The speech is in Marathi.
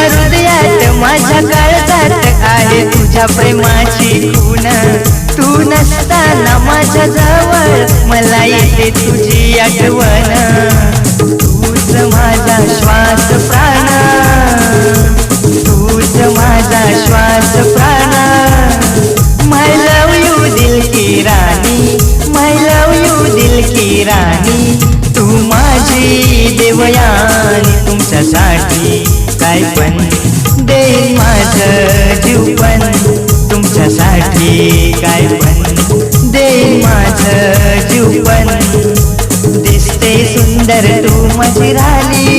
हृदयात माझ्या काळजात आहे तुझ्या प्रेमाची खूण. तू नसताना माझ्या जवळ मला येते तुझी आठवण. तूच माझा श्वास प्राण, तूच माझा श्वास प्राण. माय लव यू दिल की राणी, माय लव यू दिल की राणी. तू माझी देवयानी, तुमच्यासाठी काय पण देईन माझं जीव पण. तुमच्यासाठी काय पण देईन माझं जीव पण. दिसते सुंदर तू माझी राणी,